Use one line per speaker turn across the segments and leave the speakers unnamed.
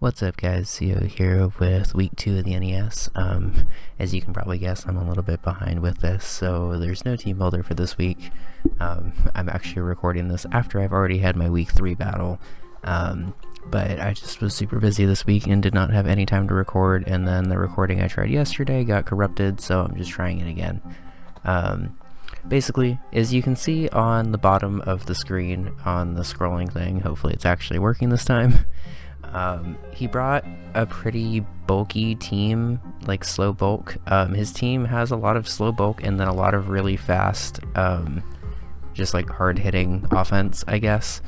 What's up guys, Sio here with week 2 of the NES. As you can probably guess, I'm a little bit behind with this, so there's no team builder for this week. I'm actually recording this after I've already had my week 3 battle, but I just was super busy this week and did not have any time to record, and then the recording I tried yesterday got corrupted, so I'm just trying it again. Basically, as you can see on the bottom of the screen on the scrolling thing, hopefully it's actually working this time. He brought a pretty bulky team, like slow bulk. His team has a lot of slow bulk and then a lot of really fast, just like hard-hitting offense, I guess.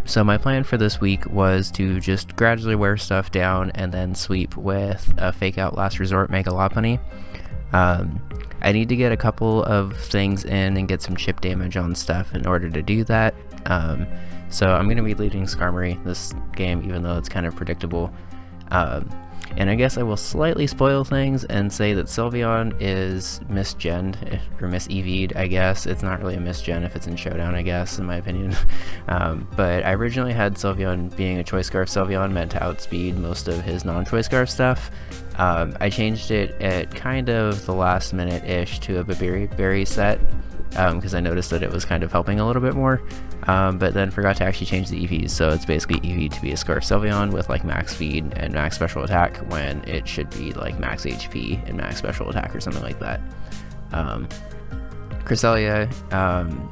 So my plan for this week was to just gradually wear stuff down and then sweep with a fake out last resort, make a lot of money. I need to get a couple of things in and get some chip damage on stuff in order to do that. So I'm going to be leading Skarmory this game, even though it's kind of predictable. And I guess I will slightly spoil things and say that Sylveon is misgened, or mis-EV'd, I guess. It's not really a misgen if it's in Showdown, I guess, in my opinion. But I originally had Sylveon being a Choice Scarf Sylveon, meant to outspeed most of his non-Choice Scarf stuff. I changed it at kind of the last minute-ish to a Berry set, because I noticed that it was kind of helping a little bit more, but then forgot to actually change the EVs, so it's basically EV to be a Scarf Sylveon with like max speed and max special attack when it should be like max HP and max special attack or something like that. Cresselia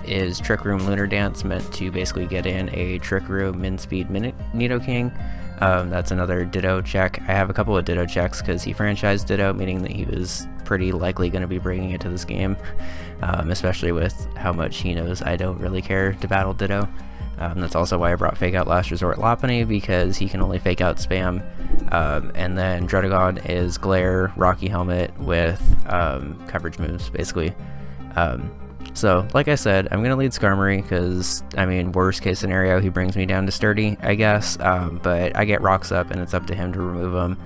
is Trick Room Lunar Dance, meant to basically get in a Trick Room Min Speed Nidoking. That's another Ditto check. I have a couple of Ditto checks because he franchised Ditto, meaning that he was pretty likely going to be bringing it to this game, especially with how much he knows I don't really care to battle Ditto. That's also why I brought Fake Out Last Resort Lopunny, because he can only Fake Out spam. And then Druddigon is Glare, Rocky Helmet with coverage moves, basically. So, like I said, I'm going to lead Skarmory because, I mean, worst case scenario, he brings me down to Sturdy, I guess, but I get rocks up and it's up to him to remove them.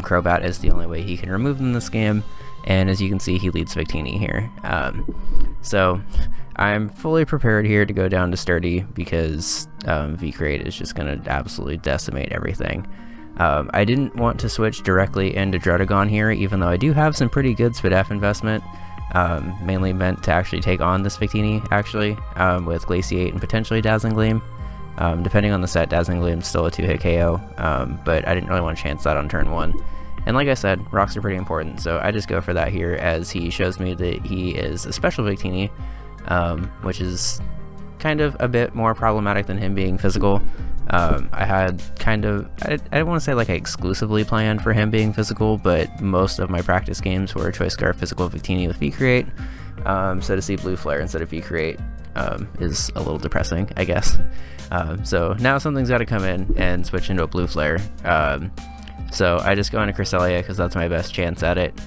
Crobat is the only way he can remove them in this game, and as you can see, he leads Victini here. So, I'm fully prepared here to go down to Sturdy because V-Crate is just going to absolutely decimate everything. I didn't want to switch directly into Druddigon here, even though I do have some pretty good SPDF investment. Mainly meant to actually take on this Victini, actually, with Glaciate and potentially Dazzling Gleam. Depending on the set, Dazzling Gleam's still a 2-hit KO, but I didn't really want to chance that on turn 1. And like I said, rocks are pretty important, so I just go for that here as he shows me that he is a special Victini, which is kind of a bit more problematic than him being physical. I had kind of, I don't want to say like I exclusively planned for him being physical, but most of my practice games were Choice Scarf Physical Victini with V-Create, so to see Blue Flare instead of V-Create is a little depressing, I guess. So now something's got to come in and switch into a Blue Flare, so I just go into Cresselia because that's my best chance at it.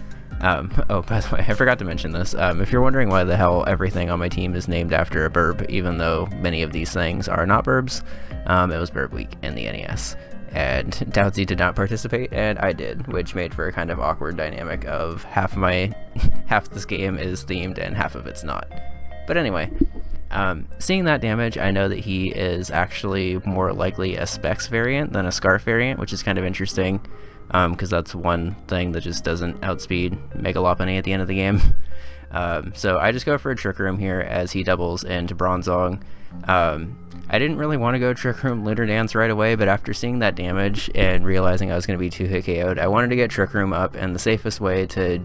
Oh, by the way, I forgot to mention this. If you're wondering why the hell everything on my team is named after a burb, even though many of these things are not burbs, it was Burb Week in the NES. And Dowsy did not participate, and I did, which made for a kind of awkward dynamic of half this game is themed and half of it's not. But anyway, seeing that damage, I know that he is actually more likely a Specs variant than a Scarf variant, which is kind of interesting. Because that's one thing that just doesn't outspeed Mega Lopunny at the end of the game. So I just go for a Trick Room here as he doubles into Bronzong. I didn't really want to go Trick Room Lunar Dance right away, but after seeing that damage and realizing I was going to be 2-hit KO'd, I wanted to get Trick Room up, and the safest way to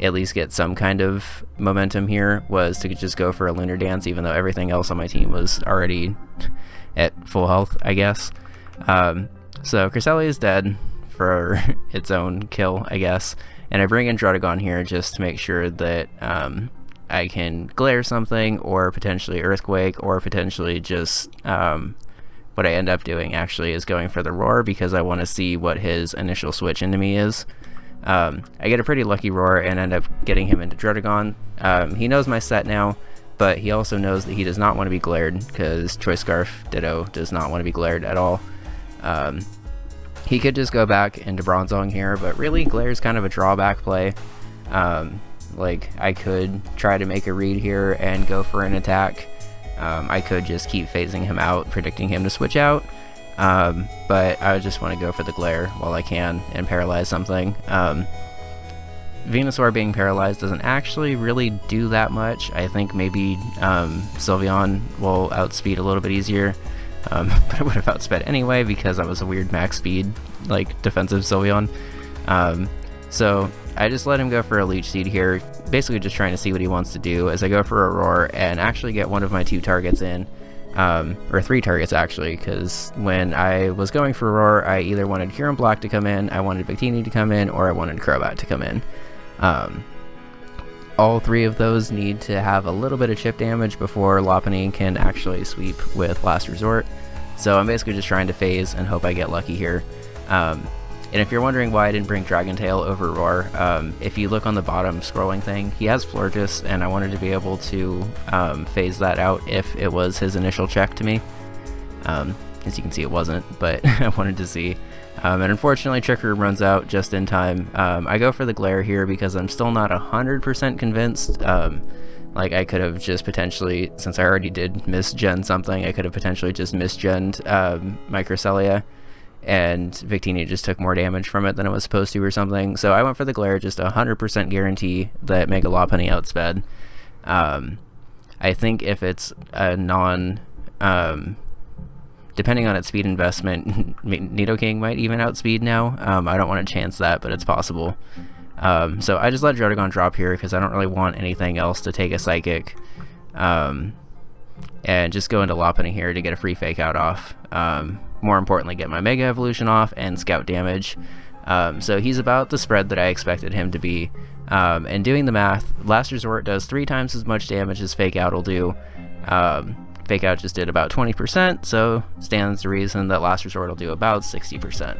at least get some kind of momentum here was to just go for a Lunar Dance, even though everything else on my team was already at full health, I guess. So Cresselia is dead for its own kill, I guess, and I bring in Druddigon here just to make sure that I can Glare something, or potentially Earthquake, or potentially just what I end up doing actually is going for the Roar because I want to see what his initial switch into me is. I get a pretty lucky Roar and end up getting him into Druddigon. He knows my set now, but he also knows that he does not want to be glared because Choice Scarf Ditto does not want to be glared at all. He could just go back into Bronzong here, but really Glare's kind of a drawback play. Like, I could try to make a read here and go for an attack. I could just keep phasing him out, predicting him to switch out. but I just want to go for the glare while I can and paralyze something. Venusaur being paralyzed doesn't actually really do that much. I think maybe Sylveon will outspeed a little bit easier, but I would have outsped anyway because I was a weird max speed, like, defensive Sylveon. So I just let him go for a Leech Seed here, basically just trying to see what he wants to do as I go for a Roar and actually get one of my 2 targets in, or 3 targets actually, because when I was going for Roar, I either wanted Kyurem-Black to come in, I wanted Victini to come in, or I wanted Crobat to come in. All 3 of those need to have a little bit of chip damage before Lopunny can actually sweep with Last Resort, so I'm basically just trying to phase and hope I get lucky here. And if you're wondering why I didn't bring Dragon Tail over Roar, if you look on the bottom scrolling thing, he has Florges, and I wanted to be able to phase that out if it was his initial check to me. As you can see, it wasn't, but I wanted to see. And unfortunately, Trick Room runs out just in time. I go for the Glare here because I'm still not 100% convinced. Like, I could have just potentially, since I already did misgen something, I could have potentially just misgened Microcelia, and Victini just took more damage from it than it was supposed to or something. So I went for the Glare, just 100% guarantee that Mega Lopunny outsped. I think if it's a depending on its speed investment, Nidoking might even outspeed now. I don't want to chance that, but it's possible. So I just let Drotagon drop here because I don't really want anything else to take a Psychic. And just go into Lopunny here to get a free Fake Out off. More importantly, get my Mega Evolution off and Scout damage. So he's about the spread that I expected him to be. And doing the math, Last Resort does 3 times as much damage as Fake Out will do. Fake Out just did about 20%, so stands to reason that Last Resort will do about 60%.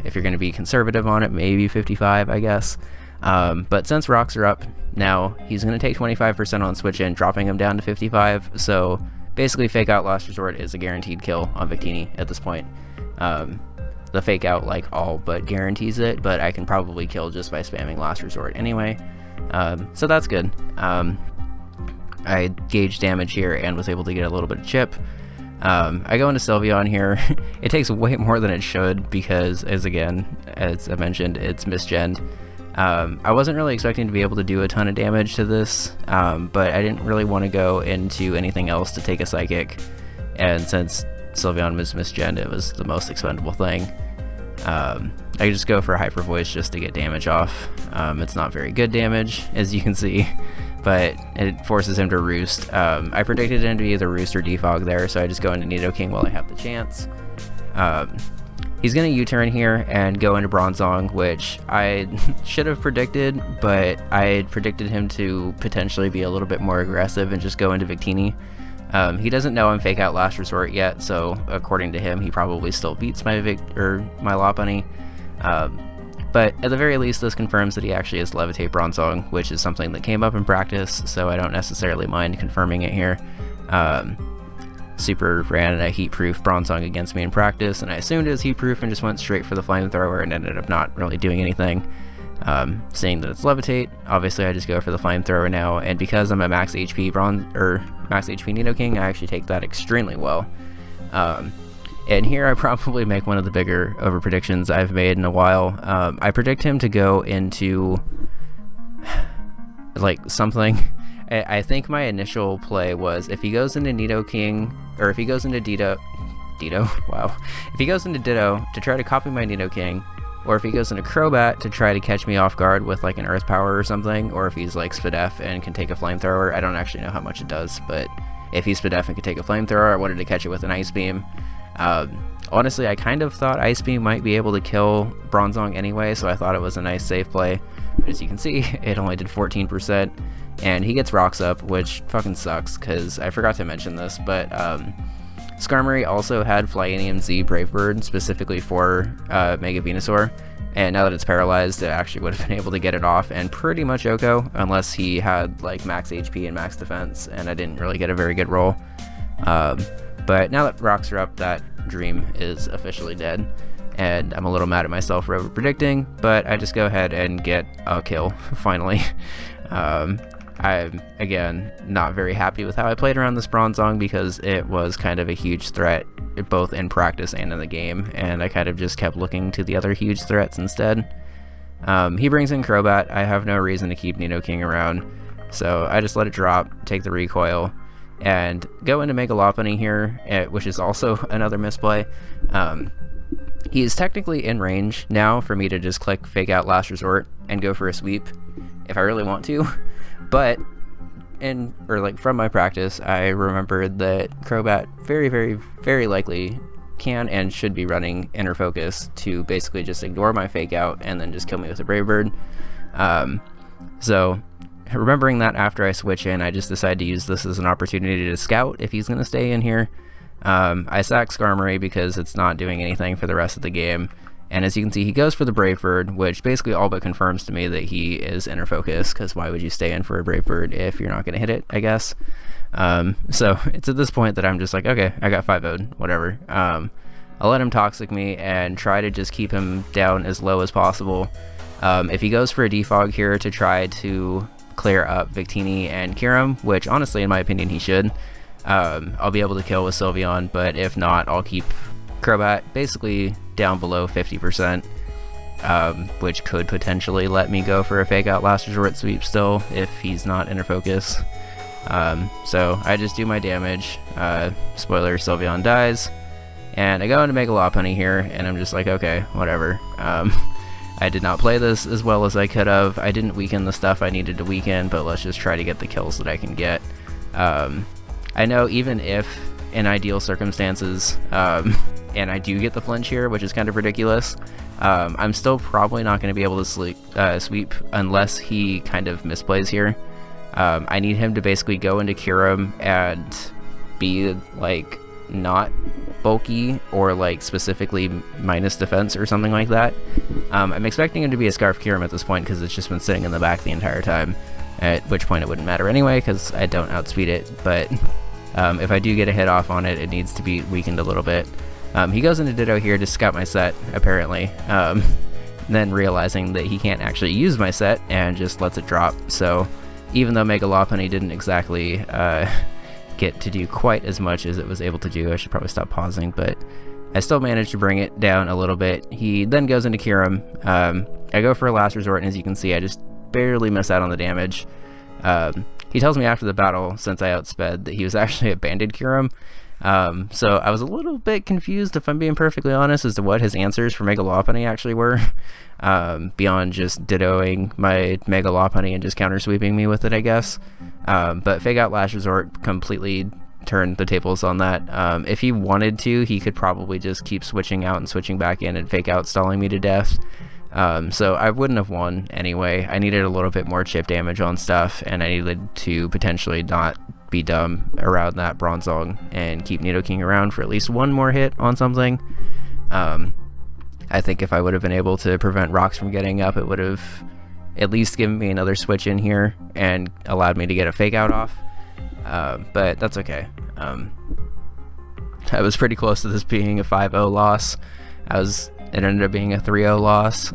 If you're going to be conservative on it, maybe 55, I guess. But since rocks are up, now he's going to take 25% on switch in, dropping him down to 55, so basically Fake Out Last Resort is a guaranteed kill on Victini at this point. The Fake Out, like, all but guarantees it, but I can probably kill just by spamming Last Resort anyway. So that's good. I gauged damage here and was able to get a little bit of chip. I go into Sylveon here. It takes way more than it should because, as I mentioned, it's misgened. I wasn't really expecting to be able to do a ton of damage to this, but I didn't really want to go into anything else to take a Psychic, and since Sylveon was misgened, it was the most expendable thing. I just go for Hyper Voice just to get damage off. It's not very good damage, as you can see, but it forces him to Roost. I predicted him to be either Roost or Defog there, so I just go into Nidoking while I have the chance. He's going to U-turn here and go into Bronzong, which I should have predicted, but I predicted him to potentially be a little bit more aggressive and just go into Victini. He doesn't know I'm Fake Out Last Resort yet, so according to him, he probably still beats my Lopunny. But at the very least, this confirms that he actually has Levitate Bronzong, which is something that came up in practice, so I don't necessarily mind confirming it here. Super ran a Heat-Proof Bronzong against me in practice, and I assumed it was Heat-Proof and just went straight for the Flamethrower and ended up not really doing anything. Seeing that it's Levitate, obviously I just go for the Flamethrower now, and because I'm a max HP max HP Nidoking, I actually take that extremely well. And here I probably make one of the bigger over predictions I've made in a while. I predict him to go into like something. I think my initial play was if he goes into Nidoking, or if he goes into Ditto, wow. If he goes into Ditto to try to copy my Nidoking, or if he goes into Crobat to try to catch me off guard with like an Earth Power or something, or if he's like Spadef and can take a Flamethrower. I don't actually know how much it does, but if he's Spadef and can take a Flamethrower, I wanted to catch it with an Ice Beam. Honestly, I kind of thought Ice Beam might be able to kill Bronzong anyway, so I thought it was a nice safe play. But as you can see, it only did 14%, and he gets Rocks Up, which fucking sucks, because I forgot to mention this, but Skarmory also had Flyinium Z Brave Bird specifically for Mega Venusaur, and now that it's paralyzed, it actually would have been able to get it off and pretty much OHKO, unless he had like max HP and max defense, and I didn't really get a very good roll. But now that rocks are up, that dream is officially dead, and I'm a little mad at myself for over predicting, but I just go ahead and get a kill finally. I'm, again, not very happy with how I played around this Bronzong because it was kind of a huge threat both in practice and in the game, and I kind of just kept looking to the other huge threats instead. He brings in Crobat. I have no reason to keep Nidoking around, so I just let it drop, take the recoil, and go into Mega Lopunny here, which is also another misplay. He is technically in range now for me to just click Fake Out Last Resort and go for a sweep if I really want to, but from my practice, I remembered that Crobat very, very, very likely can and should be running Inner Focus to basically just ignore my Fake Out and then just kill me with a Brave Bird. So remembering that after I switch in, I just decided to use this as an opportunity to scout if he's going to stay in here. I sack Skarmory because it's not doing anything for the rest of the game, and as you can see, he goes for the Brave Bird, which basically all but confirms to me that he is Inner Focus, because why would you stay in for a Brave Bird if you're not going to hit it, I guess. So it's at this point that I'm just like, okay, I got 5-0'd, whatever. I'll let him Toxic me and try to just keep him down as low as possible. If he goes for a Defog here to try to clear up Victini and Kyurem, which honestly in my opinion he should, I'll be able to kill with Sylveon, but if not, I'll keep Crobat basically down below 50%, which could potentially let me go for a Fake Out Last Resort sweep still if he's not Inner Focus. So I just do my damage, spoiler, Sylveon dies, and I go into Mega Lopunny here, and I'm just like, okay, whatever. I did not play this as well as I could have. I didn't weaken the stuff I needed to weaken, but let's just try to get the kills that I can get. I know even if in ideal circumstances, and I do get the flinch here, which is kind of ridiculous, I'm still probably not going to be able to sweep unless he kind of misplays here. I need him to basically go into Kyurem and be like not bulky or like specifically minus defense or something like that. I'm expecting him to be a Scarf Kyurem at this point because it's just been sitting in the back the entire time, at which point it wouldn't matter anyway because I don't outspeed it, but if I do get a hit off on it, it needs to be weakened a little bit. He goes into Ditto here to scout my set, apparently, then realizing that he can't actually use my set and just lets it drop. So even though Mega Lopunny didn't exactly get to do quite as much as it was able to do, I should probably stop pausing, but I still managed to bring it down a little bit. He then goes into Kyurem. I go for a Last Resort, and as you can see, I just barely miss out on the damage. He tells me after the battle, since I outsped, that he was actually a Banded Kyurem. So I was a little bit confused, if I'm being perfectly honest, as to what his answers for Mega Lopunny actually were, beyond just dittoing my Mega Lopunny and just counter sweeping me with it, I guess. But Fake Out Last Resort completely turned the tables on that. If he wanted to, he could probably just keep switching out and switching back in and Fake Out stalling me to death. So I wouldn't have won anyway. I needed a little bit more chip damage on stuff, and I needed to potentially not be dumb around that Bronzong and keep Nidoking around for at least one more hit on something. I think if I would have been able to prevent rocks from getting up, it would have at least given me another switch in here and allowed me to get a Fake Out off. But that's okay. I was pretty close to this being a 5-0 loss. It ended up being a 3-0 loss.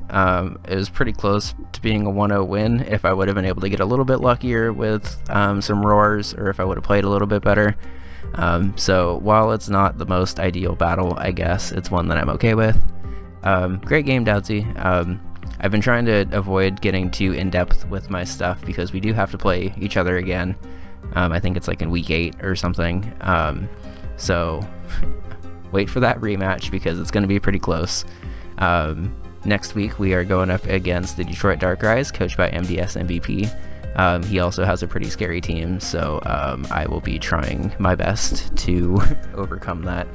It was pretty close to being a 1-0 win if I would have been able to get a little bit luckier with some roars, or if I would have played a little bit better. So while it's not the most ideal battle, I guess it's one that I'm okay with. Great game, Doudsy. I've been trying to avoid getting too in-depth with my stuff because we do have to play each other again. I think it's like in week 8 or something. So wait for that rematch because it's going to be pretty close. Next week we are going up against the Detroit Darkrais, coached by MDS MVP. He also has a pretty scary team, so I will be trying my best to overcome that.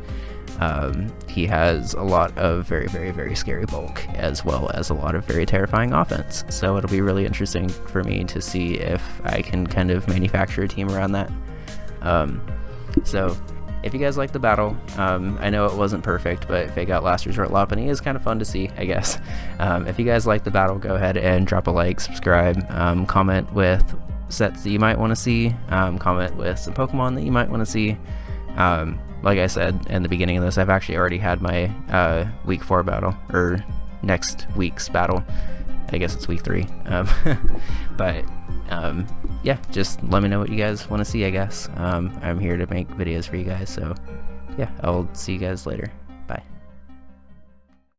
He has a lot of very, very, very scary bulk, as well as a lot of very terrifying offense, so it'll be really interesting for me to see if I can kind of manufacture a team around that. So if you guys like the battle, I know it wasn't perfect, but Fake Out Last Resort Lopunny is kind of fun to see, I guess. If you guys like the battle, go ahead and drop a like, subscribe, comment with sets that you might want to see, comment with some Pokemon that you might want to see. Like I said in the beginning of this, I've actually already had my week 4 battle, or next week's battle, I guess it's week 3. But yeah, just let me know what you guys want to see, I guess. I'm here to make videos for you guys, so yeah, I'll see you guys later.